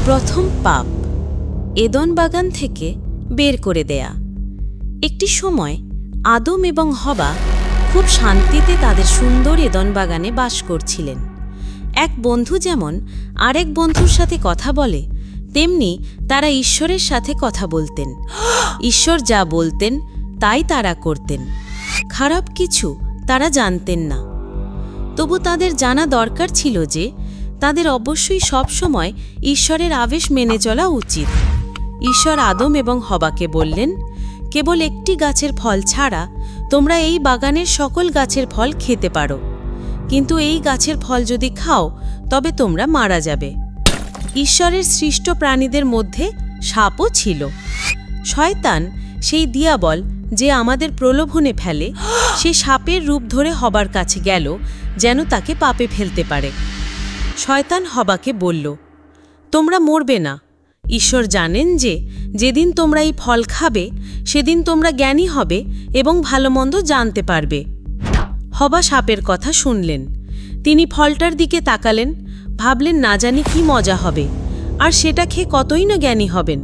প্রথম পাপ এদন বাগান থেকে বের করে দেয়া। একটি সময় আদম এবং হবা খুব শান্তিতে তাদের সুন্দর এদন বাগানে বাস করছিলেন। এক বন্ধু যেমন আরেক বন্ধুর সাথে কথা বলে, তেমনি তারা ঈশ্বরের সাথে কথা বলতেন। ঈশ্বর যা বলতেন তাই তারা করতেন। খারাপ কিছু তারা জানতেন না। তবু তাদের জানা দরকার ছিল যে তাদের অবশ্যই সবসময় ঈশ্বরের আদেশ মেনে চলা উচিত। ঈশ্বর আদম এবং হবাকে বললেন, কেবল একটি গাছের ফল ছাড়া তোমরা এই বাগানের সকল গাছের ফল খেতে পারো, কিন্তু এই গাছের ফল যদি খাও তবে তোমরা মারা যাবে। ঈশ্বরের সৃষ্ট প্রাণীদের মধ্যে সাপও ছিল। শয়তান, সেই দিয়াবল যে আমাদের প্রলোভনে ফেলে, সে সাপের রূপ ধরে হবার কাছে গেল যেন তাকে পাপে ফেলতে পারে। শয়তান হবাকে বলল, তোমরা মরবে না। ঈশ্বর জানেন যে যেদিন তোমরা এই ফল খাবে সেদিন তোমরা জ্ঞানী হবে এবং ভালো মন্দ জানতে পারবে। হবা সাপের কথা শুনলেন। তিনি ফলটার দিকে তাকালেন, ভাবলেন না জানি কি মজা হবে, আর সেটা খেয়ে কতই না জ্ঞানী হবেন।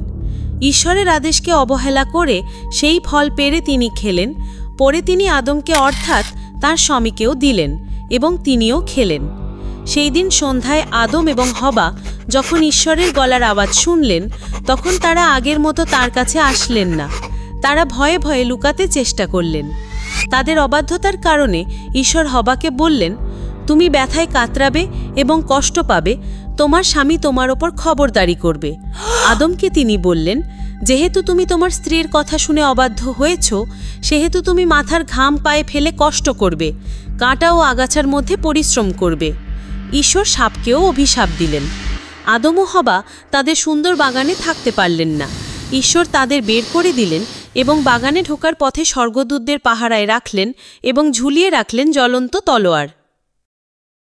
ঈশ্বরের আদেশকে অবহেলা করে সেই ফল পেড়ে তিনি খেলেন। পরে তিনি আদমকে অর্থাৎ তার স্বামীকেও দিলেন এবং তিনিও খেলেন। সেই দিন সন্ধ্যায় আদম এবং হবা যখন ঈশ্বরের গলার আওয়াজ শুনলেন, তখন তারা আগের মতো তার কাছে আসলেন না। তারা ভয়ে ভয়ে লুকাতে চেষ্টা করলেন। তাদের অবাধ্যতার কারণে ঈশ্বর হবাকে বললেন, তুমি ব্যথায় কাতরাবে এবং কষ্ট পাবে, তোমার স্বামী তোমার ওপর খবরদারি করবে। আদমকে তিনি বললেন, যেহেতু তুমি তোমার স্ত্রীর কথা শুনে অবাধ্য হয়েছ, সেহেতু তুমি মাথার ঘাম পায়ে ফেলে কষ্ট করবে, কাঁটা ও আগাছার মধ্যে পরিশ্রম করবে। ঈশ্বর সাপকেও অভিশাপ দিলেন। আদম ও হবা তাদের সুন্দর বাগানে থাকতে পারলেন না। ঈশ্বর তাদের বের করে দিলেন এবং বাগানে ঢোকার পথে স্বর্গদূতদের পাহারায় রাখলেন এবং ঝুলিয়ে রাখলেন জ্বলন্ত তলোয়ার।